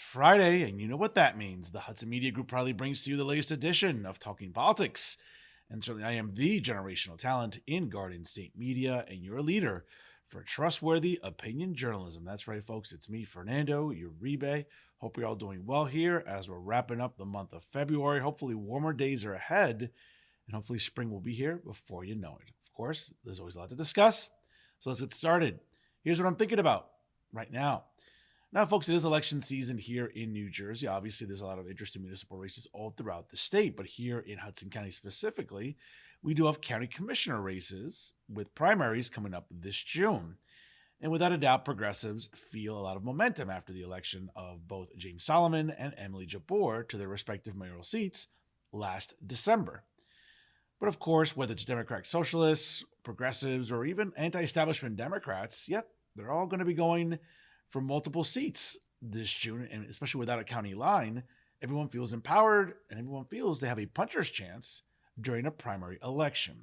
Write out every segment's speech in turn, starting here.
Friday, and you know what that means. The Hudson Media Group proudly brings to you the latest edition of Talking Politics. And certainly, I am the generational talent in Garden State Media, and you're a leader for trustworthy opinion journalism. That's right, folks. It's me, Fernando Uribe. Hope you're all doing well here as we're wrapping up the month of February. Hopefully, warmer days are ahead, and hopefully, spring will be here before you know it. Of course, there's always a lot to discuss. So let's get started. Here's what I'm thinking about right now. Now, folks, it is election season here in New Jersey. Obviously, there's a lot of interesting municipal races all throughout the state, but here in Hudson County specifically, we do have county commissioner races with primaries coming up this June. And without a doubt, progressives feel a lot of momentum after the election of both James Solomon and Emily Jabbour to their respective mayoral seats last December. But of course, whether it's Democratic Socialists, progressives, or even anti-establishment Democrats, yep, they're all going to be going for multiple seats this June, and especially without a county line, everyone feels empowered and everyone feels they have a puncher's chance during a primary election.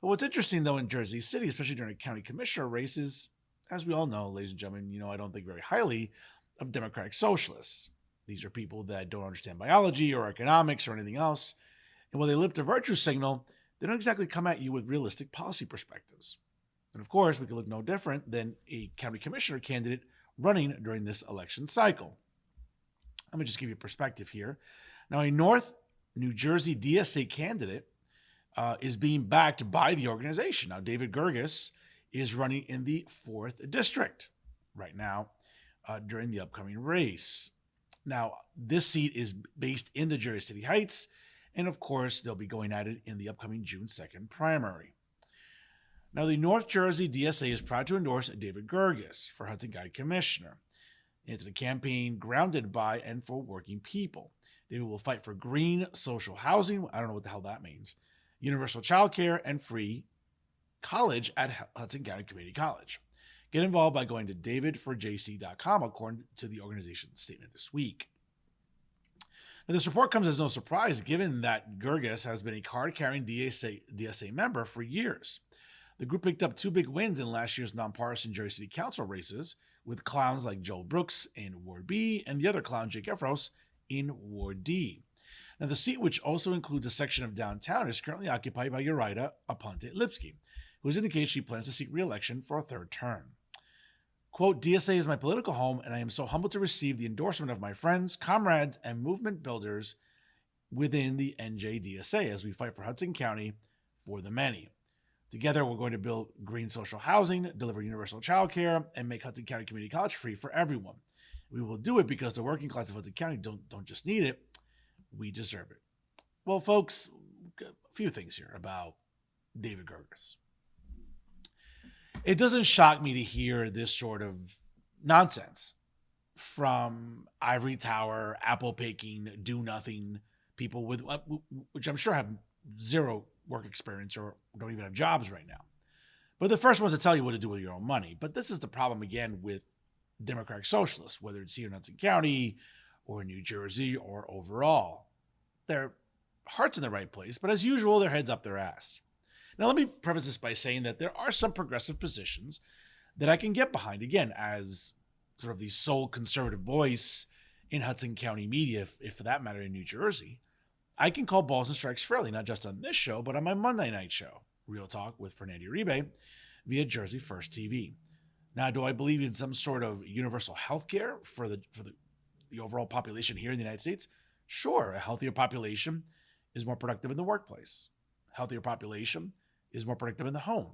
But what's interesting, though, in Jersey City, especially during a county commissioner race, is, as we all know, ladies and gentlemen, I don't think very highly of Democratic Socialists. These are people that don't understand biology or economics or anything else, and when they lift a virtue signal, they don't exactly come at you with realistic policy perspectives. And of course, we could look no different than a county commissioner candidate running during this election cycle. Let me just give you a perspective here. Now, a North New Jersey DSA candidate is being backed by the organization. Now, David Gerges is running in the 4th district right now during the upcoming race. Now, this seat is based in the Jersey City Heights, and of course, they'll be going at it in the upcoming June 2nd primary. Now, the North Jersey DSA is proud to endorse David Gerges for Hudson County Commissioner into the campaign grounded by and for working people. David will fight for green social housing, I don't know what the hell that means, universal childcare, and free college at Hudson County Community College. Get involved by going to davidforjc.com, according to the organization's statement this week. Now, this report comes as no surprise, given that Gerges has been a card-carrying DSA member for years. The group picked up 2 big wins in last year's nonpartisan Jersey City Council races with clowns like Joel Brooks in Ward B and the other clown, Jake Efros, in Ward D. Now, the seat, which also includes a section of downtown, is currently occupied by Uribe Aponte Lipsky, who has indicated she plans to seek re-election for a 3rd term. Quote, DSA is my political home, and I am so humbled to receive the endorsement of my friends, comrades, and movement builders within the NJDSA as we fight for Hudson County for the many. Together, we're going to build green social housing, deliver universal childcare, and make Hudson County Community College free for everyone. We will do it because the working class of Hudson County don't just need it, we deserve it. Well, folks, a few things here about David Gerges. It doesn't shock me to hear this sort of nonsense from ivory tower, apple picking, do nothing people with, which I'm sure have zero work experience or don't even have jobs right now. But the first ones to tell you what to do with your own money. But this is the problem again with Democratic Socialists, whether it's here in Hudson County or New Jersey or overall. Their heart's in the right place, but as usual, their head's up their ass. Now, let me preface this by saying that there are some progressive positions that I can get behind, again, as sort of the sole conservative voice in Hudson County media, if for that matter in New Jersey. I can call balls and strikes fairly, not just on this show, but on my Monday night show, Real Talk with Fernando Uribe, via Jersey First TV. Now, do I believe in some sort of universal health care for the overall population here in the United States? Sure, a healthier population is more productive in the workplace. A healthier population is more productive in the home.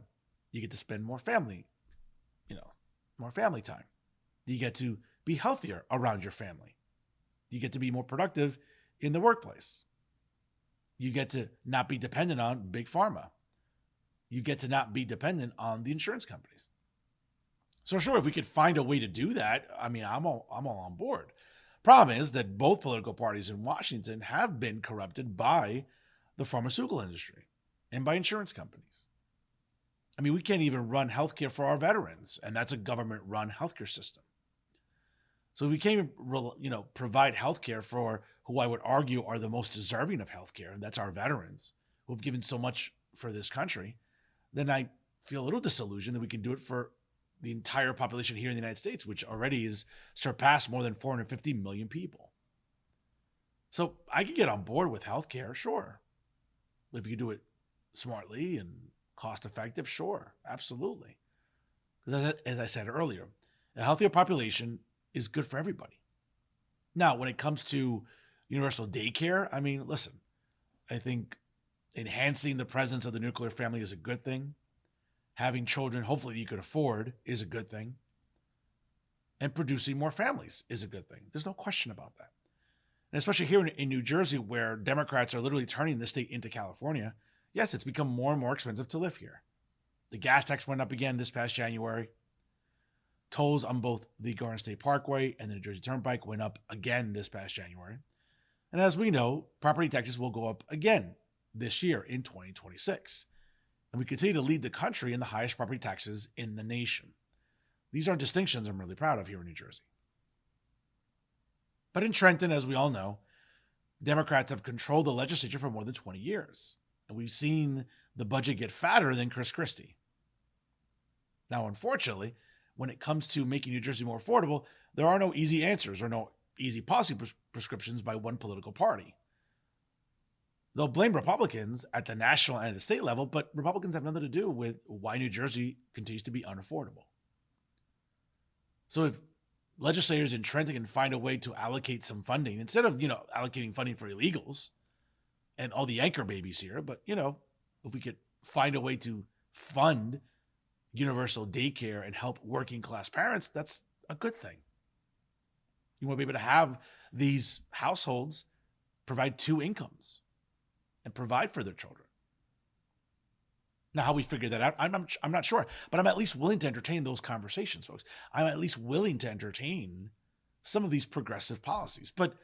You get to spend more family time. You get to be healthier around your family. You get to be more productive in the workplace. You get to not be dependent on big pharma. You get to not be dependent on the insurance companies. So sure, if we could find a way to do that, I mean, I'm all on board. Problem is that both political parties in Washington have been corrupted by the pharmaceutical industry and by insurance companies. I mean, we can't even run healthcare for our veterans, and that's a government-run healthcare system. So if we can't even, provide healthcare for who I would argue are the most deserving of healthcare, and that's our veterans who have given so much for this country, then I feel a little disillusioned that we can do it for the entire population here in the United States, which already is surpassed more than 450 million people. So I can get on board with healthcare, sure. If you do it smartly and cost effective, sure, absolutely. Because as I said earlier, a healthier population is good for everybody. Now, when it comes to universal daycare, I mean, listen, I think enhancing the presence of the nuclear family is a good thing. Having children, hopefully you could afford, is a good thing. And producing more families is a good thing. There's no question about that. And especially here in New Jersey, where Democrats are literally turning the state into California, yes, it's become more and more expensive to live here. The gas tax went up again this past January. Tolls on both the Garden State Parkway and the New Jersey Turnpike went up again this past January. And as we know, property taxes will go up again this year in 2026. And we continue to lead the country in the highest property taxes in the nation. These are distinctions I'm really proud of here in New Jersey. But in Trenton, as we all know, Democrats have controlled the legislature for more than 20 years. And we've seen the budget get fatter than Chris Christie. Now, unfortunately, when it comes to making New Jersey more affordable, there are no easy answers or no easy policy prescriptions by one political party. They'll blame Republicans at the national and the state level, but Republicans have nothing to do with why New Jersey continues to be unaffordable. So if legislators in Trenton can find a way to allocate some funding, instead of, allocating funding for illegals and all the anchor babies here, but, if we could find a way to fund universal daycare and help working class parents, that's a good thing. You want to be able to have these households provide two incomes and provide for their children. Now, how we figure that out, I'm not sure, but I'm at least willing to entertain those conversations, folks. I'm at least willing to entertain some of these progressive policies. But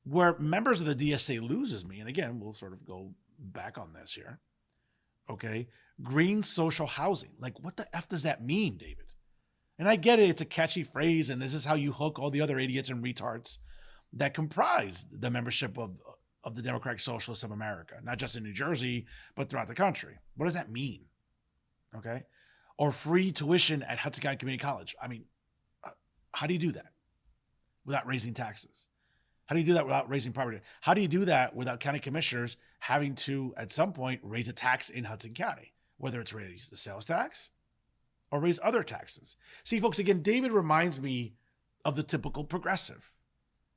where members of the DSA loses me, and again, we'll sort of go back on this here, okay? Green social housing. Like, what the F does that mean, David? And I get it, it's a catchy phrase, and this is how you hook all the other idiots and retards that comprise the membership of the Democratic Socialists of America, not just in New Jersey, but throughout the country. What does that mean? Okay? Or free tuition at Hudson County Community College. I mean, how do you do that without raising taxes? How do you do that without raising property? How do you do that without county commissioners having to, at some point, raise a tax in Hudson County, whether it's raise the sales tax or raise other taxes? See, folks, again, David reminds me of the typical progressive.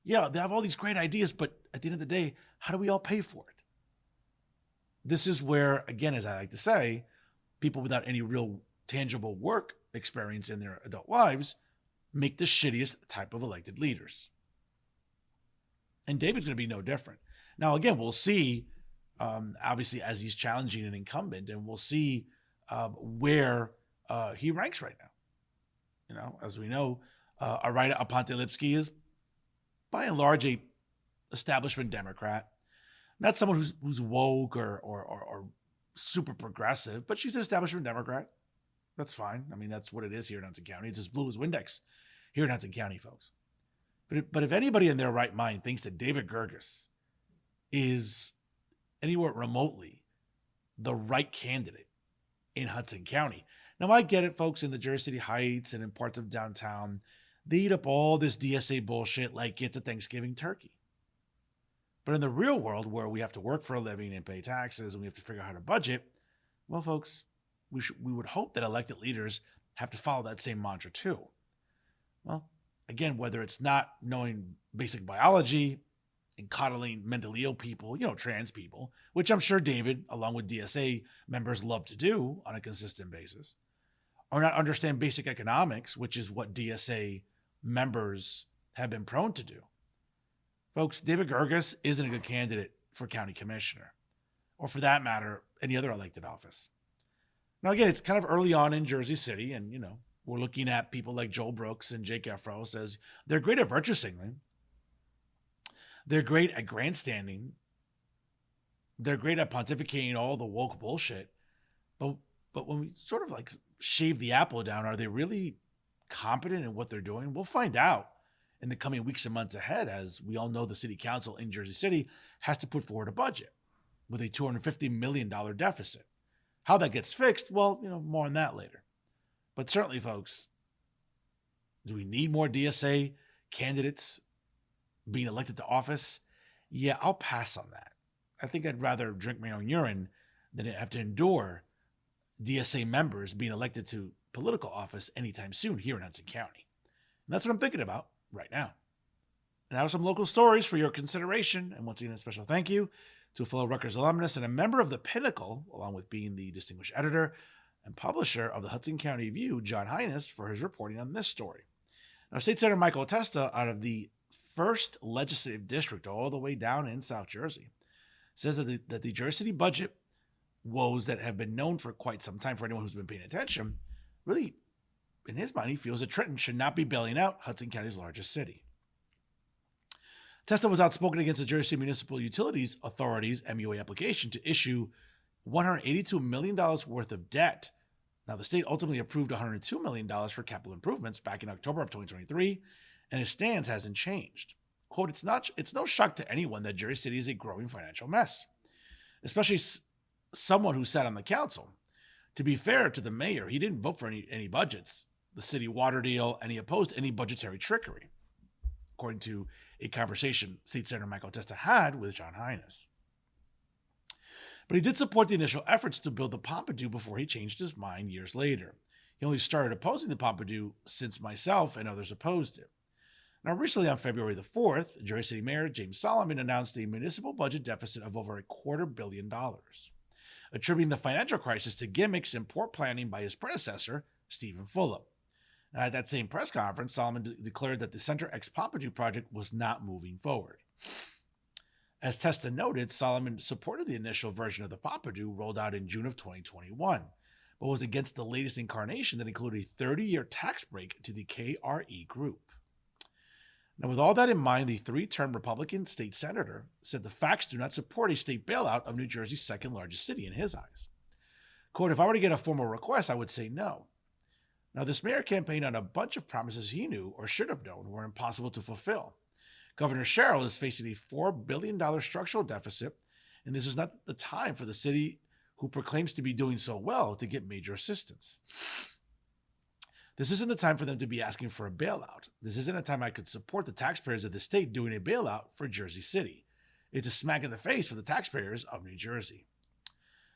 Yeah, they have all these great ideas, but at the end of the day, how do we all pay for it? This is where, again, as I like to say, people without any real tangible work experience in their adult lives make the shittiest type of elected leaders. And David's going to be no different. Now, again, we'll see, obviously, as he's challenging an incumbent, and we'll see where he ranks right now. As we know, Uribe Aponte Lipsky is by and large a establishment Democrat, not someone who's woke or super progressive, but she's an establishment Democrat. That's fine. I mean, that's what it is here in Hudson County. It's as blue as Windex here in Hudson County, folks. But if anybody in their right mind thinks that David Gerges is anywhere remotely the right candidate in Hudson County. Now, I get it, folks, in the Jersey City Heights and in parts of downtown, they eat up all this DSA bullshit like it's a Thanksgiving turkey. But in the real world, where we have to work for a living and pay taxes and we have to figure out how to budget, well, folks, we would hope that elected leaders have to follow that same mantra too. Well, again, whether it's not knowing basic biology and coddling mentally ill people, trans people, which I'm sure David, along with DSA members, love to do on a consistent basis, or not understand basic economics, which is what DSA members have been prone to do. Folks, David Gerges isn't a good candidate for county commissioner, or for that matter, any other elected office. Now, again, it's kind of early on in Jersey City, and, we're looking at people like Joel Brooks and Jake Efros as they're great at virtue signaling. They're great at grandstanding. They're great at pontificating all the woke bullshit. But when we sort of like shave the apple down, are they really competent in what they're doing? We'll find out in the coming weeks and months ahead, as we all know the city council in Jersey City has to put forward a budget with a $250 million deficit. How that gets fixed, well, more on that later. But certainly, folks, Do we need more DSA candidates being elected to office? Yeah, I'll pass on that. I think I'd rather drink my own urine than have to endure DSA members being elected to political office anytime soon here in Hudson County. And that's what I'm thinking about right now. And now some local stories for your consideration. And once again, a special thank you to a fellow Rutgers alumnus and a member of the Pinnacle, along with being the distinguished editor and publisher of the Hudson County View, John Hines, for his reporting on this story. Now, State Senator Michael Testa, out of the 1st Legislative District, all the way down in South Jersey, says that the Jersey City budget woes that have been known for quite some time for anyone who's been paying attention, really, in his mind, he feels that Trenton should not be bailing out Hudson County's largest city. Testa was outspoken against the Jersey City Municipal Utilities Authority's MUA application to issue $182 million worth of debt. Now, the state ultimately approved $102 million for capital improvements back in October of 2023, and his stance hasn't changed. Quote, it's no shock to anyone that Jersey City is a growing financial mess, especially someone who sat on the council. To be fair to the mayor, he didn't vote for any budgets, the city water deal, and he opposed any budgetary trickery, according to a conversation State Senator Michael Testa had with John Hines. But he did support the initial efforts to build the Pompidou before he changed his mind years later. He only started opposing the Pompidou since myself and others opposed it. Now, recently on February the 4th, Jersey City Mayor James Solomon announced a municipal budget deficit of over $250 million, attributing the financial crisis to gimmicks and poor planning by his predecessor, Stephen Fulop. Now, at that same press conference, Solomon declared that the Center X Pompidou project was not moving forward. As Testa noted, Solomon supported the initial version of the Pompidou rolled out in June of 2021, but was against the latest incarnation that included a 30-year tax break to the KRE group. Now, with all that in mind, the 3-term Republican state senator said the facts do not support a state bailout of New Jersey's second largest city in his eyes. Quote, if I were to get a formal request, I would say no. Now, this mayor campaigned on a bunch of promises he knew or should have known were impossible to fulfill. Governor Sherrill is facing a $4 billion structural deficit, and this is not the time for the city, who proclaims to be doing so well, to get major assistance. This isn't the time for them to be asking for a bailout. This isn't a time I could support the taxpayers of the state doing a bailout for Jersey City. It's a smack in the face for the taxpayers of New Jersey.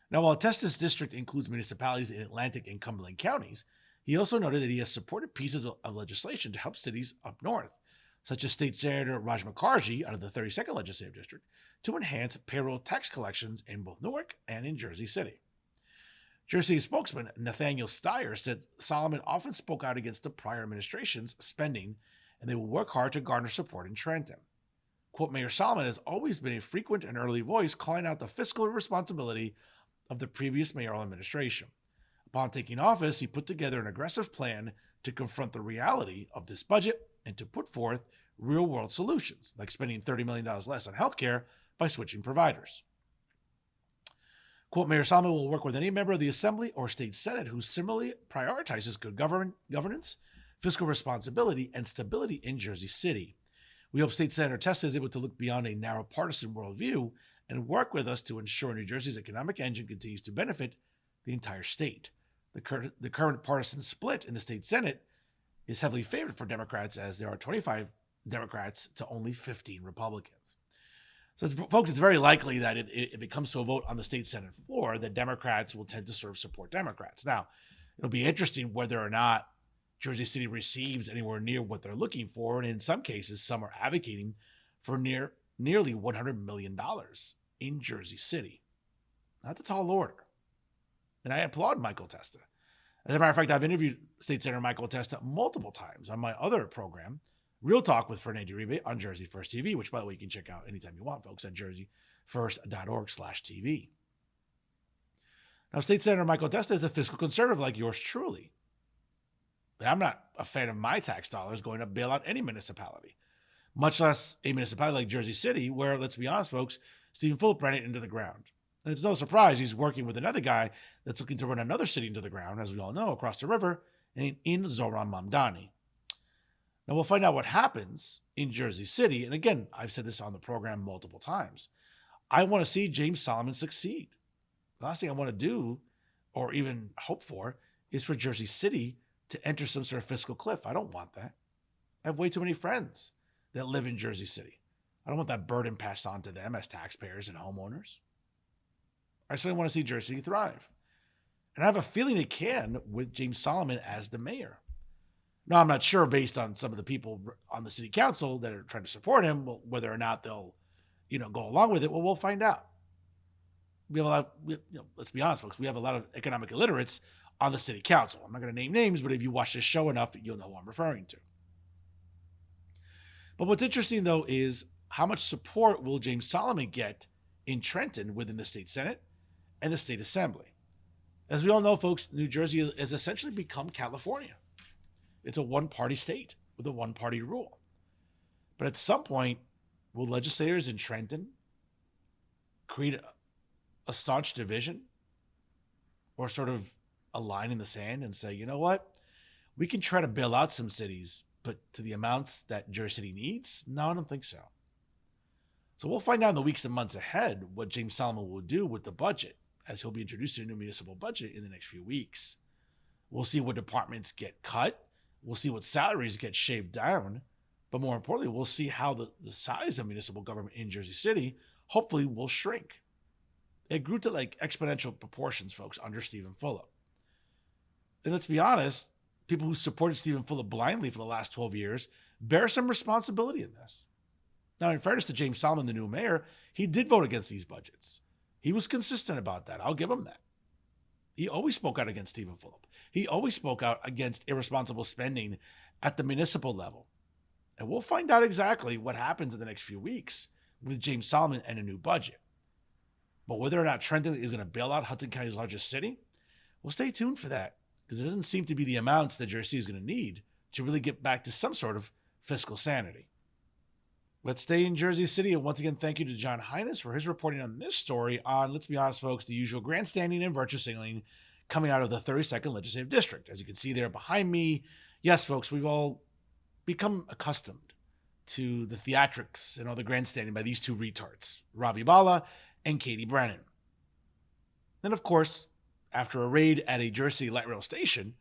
Now, while Testa's district includes municipalities in Atlantic and Cumberland counties, he also noted that he has supported pieces of legislation to help cities up north, such as State Senator Raj Mukherjee out of the 32nd Legislative District, to enhance payroll tax collections in both Newark and in Jersey City. Jersey spokesman Nathaniel Steyer said Solomon often spoke out against the prior administration's spending, and they will work hard to garner support in Trenton. Quote, Mayor Solomon has always been a frequent and early voice calling out the fiscal irresponsibility of the previous mayoral administration. Upon taking office, he put together an aggressive plan to confront the reality of this budget and to put forth real-world solutions, like spending $30 million less on healthcare by switching providers. Quote, Mayor Solomon will work with any member of the Assembly or State Senate who similarly prioritizes good governance, fiscal responsibility, and stability in Jersey City. We hope State Senator Testa is able to look beyond a narrow partisan worldview and work with us to ensure New Jersey's economic engine continues to benefit the entire state. The current partisan split in the State Senate is heavily favored for Democrats, as there are 25 Democrats to only 15 Republicans. So, folks, it's very likely that if it comes to a vote on the state Senate floor, that Democrats will tend to support Democrats. Now, it'll be interesting whether or not Jersey City receives anywhere near what they're looking for. And in some cases, some are advocating for nearly $100 million in Jersey City. That's a tall order. And I applaud Michael Testa. As a matter of fact, I've interviewed State Senator Michael Testa multiple times on my other program, Real Talk with Fernando Uribe on Jersey First TV, which, by the way, you can check out anytime you want, folks, at jerseyfirst.org/TV. Now, State Senator Michael Testa is a fiscal conservative like yours truly. But I'm not a fan of my tax dollars going to bail out any municipality, much less a municipality like Jersey City, where, let's be honest, folks, Stephen Fulop ran it into the ground. And it's no surprise he's working with another guy that's looking to run another city into the ground, as we all know, across the river, in Zoran Mamdani. Now, we'll find out what happens in Jersey City. And again, I've said this on the program multiple times. I want to see James Solomon succeed. The last thing I want to do, or even hope for, is for Jersey City to enter some sort of fiscal cliff. I don't want that. I have way too many friends that live in Jersey City. I don't want that burden passed on to them as taxpayers and homeowners. I certainly want to see Jersey City thrive. And I have a feeling it can with James Solomon as the mayor. Now, I'm not sure based on some of the people on the city council that are trying to support him, whether or not they'll, go along with it. Well, we'll find out. We have a lot let's be honest, folks, we have a lot of economic illiterates on the city council. I'm not going to name names, but if you watch this show enough, you'll know who I'm referring to. But what's interesting, though, is how much support will James Solomon get in Trenton within the state Senate and the state assembly? As we all know, folks, New Jersey has essentially become California. It's a one-party state with a one-party rule. But at some point, will legislators in Trenton create a staunch division or sort of a line in the sand and say, you know what? We can try to bail out some cities, but to the amounts that Jersey City needs? No, I don't think so. So we'll find out in the weeks and months ahead what James Solomon will do with the budget, as he'll be introducing a new municipal budget in the next few weeks. We'll see what departments get cut. We'll see what salaries get shaved down. But more importantly, we'll see how the size of municipal government in Jersey City hopefully will shrink. It grew to like exponential proportions, folks, under Stephen Fulop. And let's be honest, people who supported Stephen Fulop blindly for the last 12 years bear some responsibility in this. Now, in fairness to James Solomon, the new mayor, he did vote against these budgets. He was consistent about that. I'll give him that. He always spoke out against Stephen Fulop. He always spoke out against irresponsible spending at the municipal level. And we'll find out exactly what happens in the next few weeks with James Solomon and a new budget. But whether or not Trenton is going to bail out Hudson County's largest city, we'll stay tuned for that, because it doesn't seem to be the amounts that Jersey City is going to need to really get back to some sort of fiscal sanity. Let's stay in Jersey City, and once again, thank you to John Hines for his reporting on this story on, let's be honest, folks, the usual grandstanding and virtue signaling coming out of the 32nd Legislative District. As you can see there behind me, yes, folks, we've all become accustomed to the theatrics and all the grandstanding by these two retards, Robbie Balla and Katie Brennan. Then, of course, after a raid at a Jersey light rail station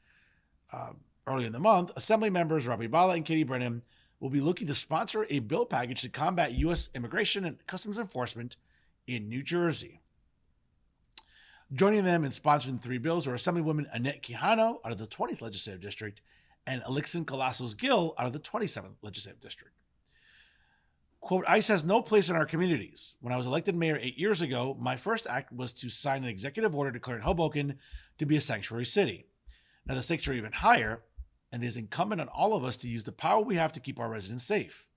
early in the month, Assembly members Robbie Balla and Katie Brennan will be looking to sponsor a bill package to combat U.S. immigration and customs enforcement in New Jersey. Joining them in sponsoring the three bills are Assemblywoman Annette Quijano out of the 20th Legislative District and Elixir Colasos Gill out of the 27th Legislative District. Quote, ICE has no place in our communities. When I was elected mayor 8 years ago, my first act was to sign an executive order declaring Hoboken to be a sanctuary city. Now the stakes are even higher, and it is incumbent on all of us to use the power we have to keep our residents safe.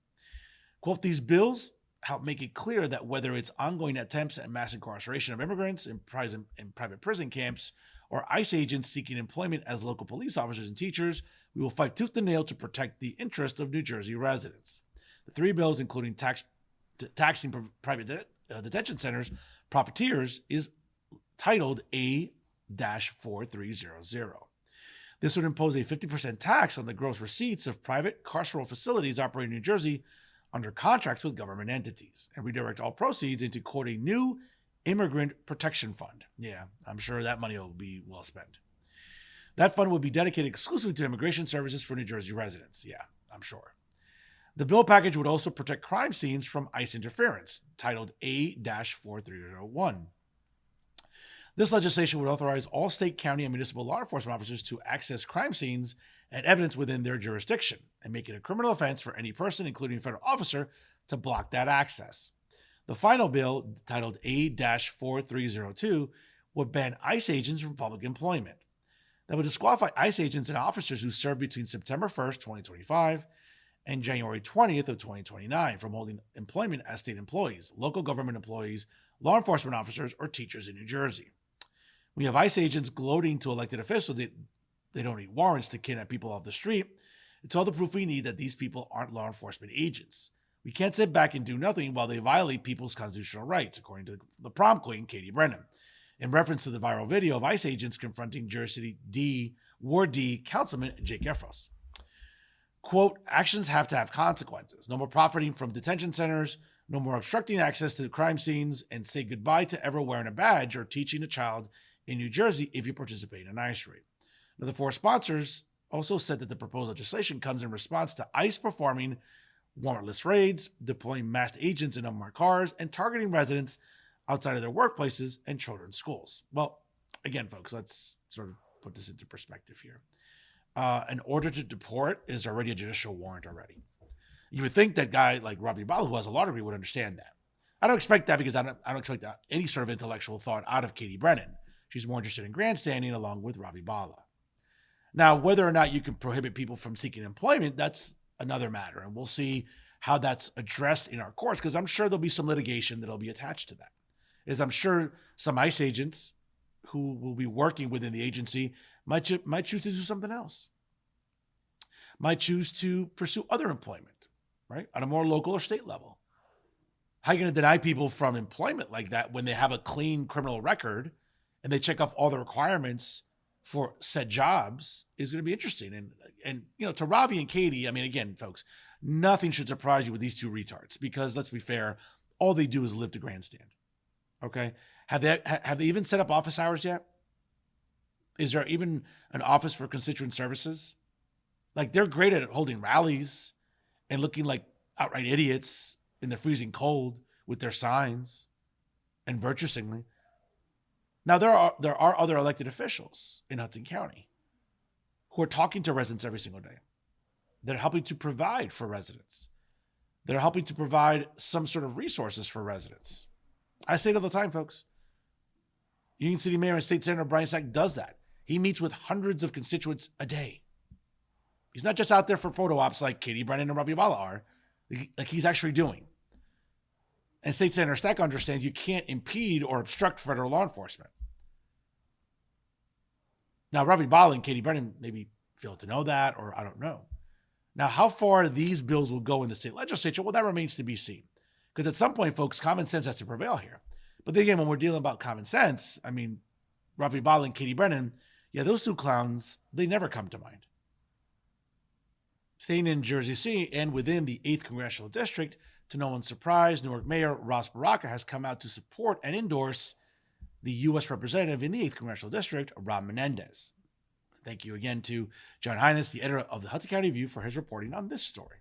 Quote, these bills help make it clear that whether it's ongoing attempts at mass incarceration of immigrants in private prison camps or ICE agents seeking employment as local police officers and teachers, we will fight tooth and nail to protect the interest of New Jersey residents. The three bills, including taxing private detention centers, profiteers, is titled A-4300. This would impose a 50% tax on the gross receipts of private carceral facilities operating in New Jersey under contracts with government entities and redirect all proceeds into, quote, a new immigrant protection fund. Yeah, I'm sure that money will be well spent. That fund would be dedicated exclusively to immigration services for New Jersey residents. Yeah, I'm sure. The bill package would also protect crime scenes from ICE interference, titled A-4301. This legislation would authorize all state, county, and municipal law enforcement officers to access crime scenes and evidence within their jurisdiction and make it a criminal offense for any person, including a federal officer, to block that access. The final bill, titled A-4302, would ban ICE agents from public employment. That would disqualify ICE agents and officers who served between September 1st, 2025 and January 20th of 2029 from holding employment as state employees, local government employees, law enforcement officers, or teachers in New Jersey. We have ICE agents gloating to elected officials that they don't need warrants to kidnap people off the street. It's all the proof we need that these people aren't law enforcement agents. We can't sit back and do nothing while they violate people's constitutional rights, according to the prom queen, Katie Brennan, in reference to the viral video of ICE agents confronting Jersey City Ward D Councilman Jake Efros. Quote, actions have to have consequences. No more profiting from detention centers, no more obstructing access to crime scenes, and say goodbye to ever wearing a badge or teaching a child in New Jersey if you participate in an ICE raid. Now, the four sponsors also said that the proposed legislation comes in response to ICE performing warrantless raids, deploying masked agents in unmarked cars, and targeting residents outside of their workplaces and children's schools. Well, again, folks, let's sort of put this into perspective here. An order to deport is already a judicial warrant already. You would think that guy like Robbie Ball, who has a law degree, would understand that. I don't expect that because I don't expect any sort of intellectual thought out of Katie Brennan. She's more interested in grandstanding along with Robbie Balla. Now, whether or not you can prohibit people from seeking employment, that's another matter. And we'll see how that's addressed in our courts, because I'm sure there'll be some litigation that'll be attached to that. I'm sure some ICE agents who will be working within the agency might choose to do something else, might choose to pursue other employment, right, on a more local or state level. How are you going to deny people from employment like that when they have a clean criminal record and they check off all the requirements for said jobs is going to be interesting. And to Ravi and Katie, I mean, again, folks, nothing should surprise you with these two retards, because let's be fair, all they do is live to grandstand. Okay. Have they even set up office hours yet? Is there even an office for constituent services? Like, they're great at holding rallies and looking like outright idiots in the freezing cold with their signs and virtue signaling. Now, there are other elected officials in Hudson County who are talking to residents every single day. They're helping to provide for residents. They're helping to provide some sort of resources for residents. I say it all the time, folks. Union City Mayor and State Senator Brian Sack does that. He meets with hundreds of constituents a day. He's not just out there for photo ops like Katie Brennan and Ravi Balla are, like he's actually doing. And State Senator Stack understands you can't impede or obstruct federal law enforcement. Now, Ravi Balla and Katie Brennan maybe fail to know that, or I don't know. Now, how far these bills will go in the state legislature, well, that remains to be seen. Because at some point, folks, common sense has to prevail here. But then again, when we're dealing about common sense, I mean, Ravi Balla and Katie Brennan, yeah, those two clowns, they never come to mind. Staying in Jersey City and within the 8th Congressional District, to no one's surprise, Newark Mayor Ross Baraka has come out to support and endorse the U.S. Representative in the 8th Congressional District, Rob Menendez. Thank you again to John Hines, the editor of the Hudson County View, for his reporting on this story.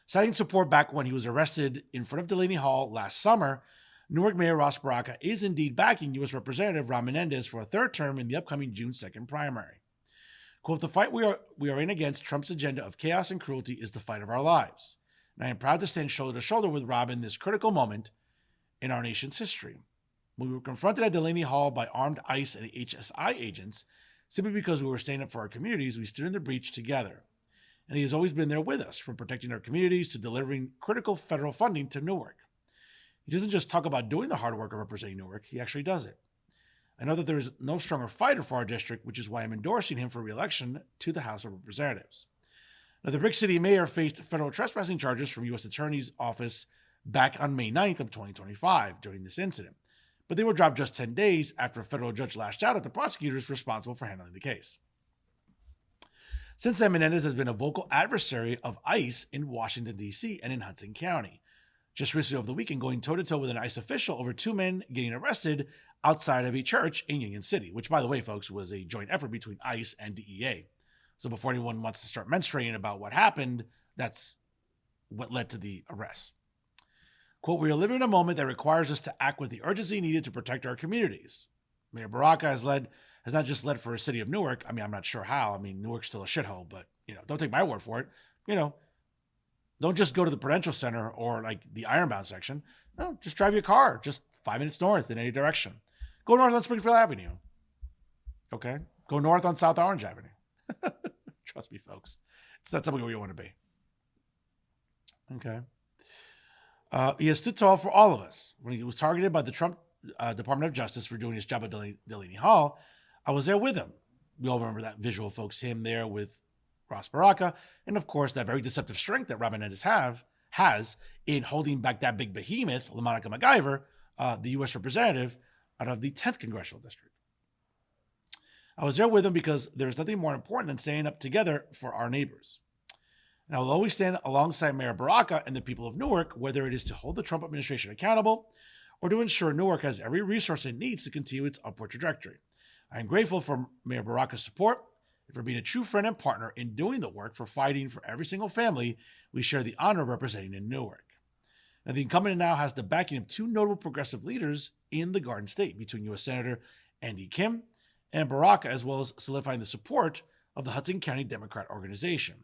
Citing support back when he was arrested in front of Delaney Hall last summer, Newark Mayor Ross Baraka is indeed backing U.S. Representative Rob Menendez for a third term in the upcoming June 2nd primary. Quote, "The fight we are in against Trump's agenda of chaos and cruelty is the fight of our lives. And I am proud to stand shoulder to shoulder with Rob in this critical moment in our nation's history. When we were confronted at Delaney Hall by armed ICE and HSI agents, simply because we were standing up for our communities, we stood in the breach together. And he has always been there with us, from protecting our communities to delivering critical federal funding to Newark. He doesn't just talk about doing the hard work of representing Newark, he actually does it. I know that there is no stronger fighter for our district, which is why I'm endorsing him for re-election to the House of Representatives." Now, the Brick City mayor faced federal trespassing charges from U.S. Attorney's Office back on May 9th of 2025 during this incident, but they were dropped just 10 days after a federal judge lashed out at the prosecutors responsible for handling the case. Since then, Menendez has been a vocal adversary of ICE in Washington, D.C. and in Hudson County. Just recently over the weekend, going toe-to-toe with an ICE official over two men getting arrested outside of a church in Union City, which, by the way, folks, was a joint effort between ICE and DEA. So before anyone wants to start menstruating about what happened, that's what led to the arrest. Quote, "We are living in a moment that requires us to act with the urgency needed to protect our communities. Mayor Baraka has not just led for a city of Newark. I mean, I'm not sure how. I mean, Newark's still a shithole, but, don't take my word for it. Don't just go to the Prudential Center or like the Ironbound section. No, just drive your car just 5 minutes north in any direction. Go north on Springfield Avenue. Okay? Go north on South Orange Avenue. Trust me, folks. It's not something where you want to be. Okay. He has stood tall for all of us. When he was targeted by the Trump Department of Justice for doing his job at Delaney Hall, I was there with him. We all remember that visual, folks, him there with Ross Baraka, and of course, that very deceptive strength that Rob Menendez has in holding back that big behemoth, LaMonica MacGyver, the U.S. representative out of the 10th Congressional District. I was there with him because there's nothing more important than standing up together for our neighbors. And I will always stand alongside Mayor Baraka and the people of Newark, whether it is to hold the Trump administration accountable or to ensure Newark has every resource it needs to continue its upward trajectory. I am grateful for Mayor Baraka's support For being a true friend and partner in doing the work for fighting for every single family we share the honor of representing in Newark. Now, the incumbent now has the backing of two notable progressive leaders in the Garden State, between U.S. Senator Andy Kim and Baraka, as well as solidifying the support of the Hudson County Democrat organization.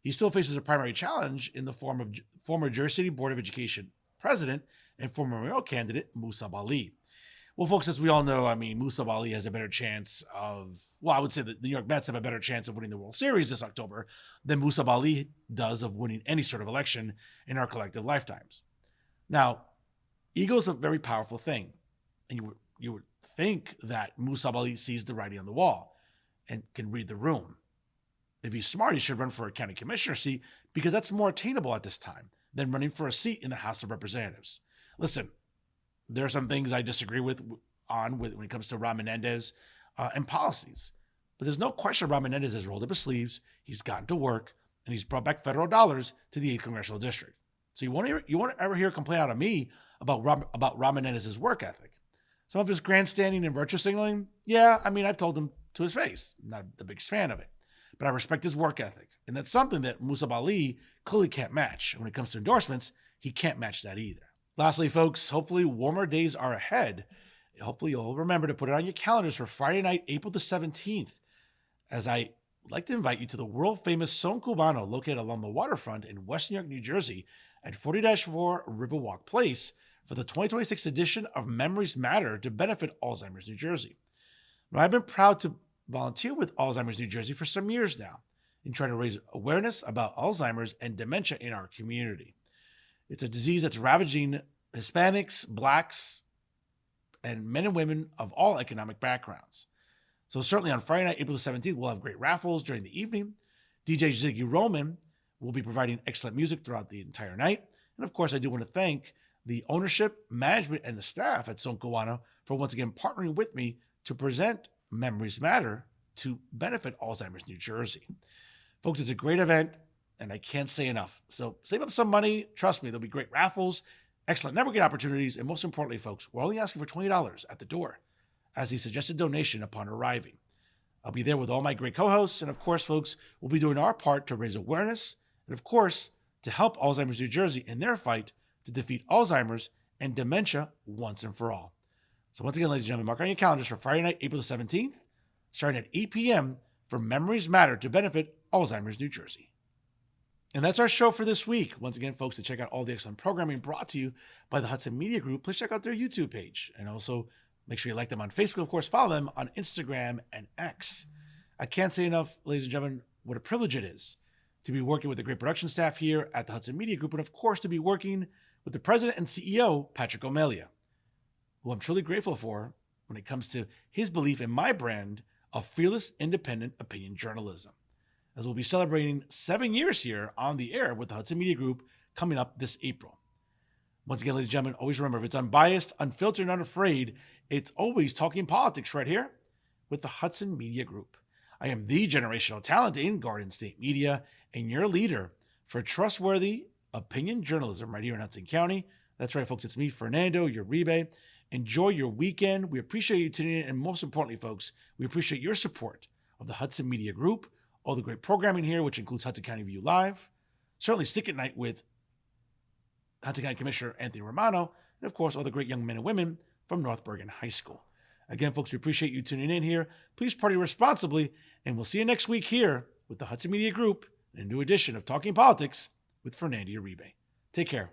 He still faces a primary challenge in the form of former Jersey City Board of Education president and former mayoral candidate Musab Ali. Well, folks, as we all know, Musab Ali has a better chance of, I would say that the New York Mets have a better chance of winning the World Series this October than Musab Ali does of winning any sort of election in our collective lifetimes. Now, ego is a very powerful thing, and you would think that Musab Ali sees the writing on the wall and can read the room. If he's smart, he should run for a county commissioner seat, because that's more attainable at this time than running for a seat in the House of Representatives. Listen, there are some things I disagree with when it comes to Ron Menendez and policies. But there's no question Ron Menendez has rolled up his sleeves, he's gotten to work, and he's brought back federal dollars to the 8th Congressional District. So you won't ever hear a complaint out of me about Ron Menendez's work ethic. Some of his grandstanding and virtue signaling, I've told him to his face. I'm not the biggest fan of it. But I respect his work ethic. And that's something that Musab Ali clearly can't match. When it comes to endorsements, he can't match that either. Lastly, folks, hopefully warmer days are ahead. Hopefully you'll remember to put it on your calendars for Friday night, April the 17th, as I like to invite you to the world-famous Son Cubano located along the waterfront in West New York, New Jersey at 40-4 Riverwalk Place for the 2026 edition of Memories Matter to benefit Alzheimer's New Jersey. Now, I've been proud to volunteer with Alzheimer's New Jersey for some years now in trying to raise awareness about Alzheimer's and dementia in our community. It's a disease that's ravaging Hispanics, Blacks, and men and women of all economic backgrounds. So certainly on Friday night, April the 17th, we'll have great raffles during the evening. DJ Ziggy Roman will be providing excellent music throughout the entire night. And of course, I do want to thank the ownership, management, and the staff at Son Cubano for once again partnering with me to present Memories Matter to benefit Alzheimer's New Jersey. Folks, it's a great event, and I can't say enough. So save up some money. Trust me, there'll be great raffles, excellent networking opportunities, and most importantly, folks, we're only asking for $20 at the door as the suggested donation upon arriving. I'll be there with all my great co-hosts, and of course, folks, we'll be doing our part to raise awareness and, of course, to help Alzheimer's New Jersey in their fight to defeat Alzheimer's and dementia once and for all. So once again, ladies and gentlemen, mark on your calendars for Friday night, April the 17th, starting at 8 p.m. for Memories Matter to benefit Alzheimer's New Jersey. And that's our show for this week. Once again, folks, to check out all the excellent programming brought to you by the Hudson Media Group, please check out their YouTube page. And also make sure you like them on Facebook. Of course, follow them on Instagram and X. I can't say enough, ladies and gentlemen, what a privilege it is to be working with the great production staff here at the Hudson Media Group, and of course, to be working with the president and CEO, Patrick O'Melia, who I'm truly grateful for when it comes to his belief in my brand of fearless, independent opinion journalism, as we'll be celebrating 7 years here on the air with the Hudson Media Group coming up this April. Once again, ladies and gentlemen, always remember, if it's unbiased, unfiltered, and unafraid, it's always talking politics right here with the Hudson Media Group. I am the generational talent in Garden State Media and your leader for trustworthy opinion journalism right here in Hudson County. That's right, folks. It's me, Fernando Uribe. Enjoy your weekend. We appreciate you tuning in. And most importantly, folks, we appreciate your support of the Hudson Media Group, all the great programming here, which includes Hudson County View Live, certainly Stick at Night with Hudson County Commissioner Anthony Romano, and of course, all the great young men and women from North Bergen High School. Again, folks, we appreciate you tuning in here. Please party responsibly, and we'll see you next week here with the Hudson Media Group in a new edition of Talking Politics with Fernando Uribe. Take care.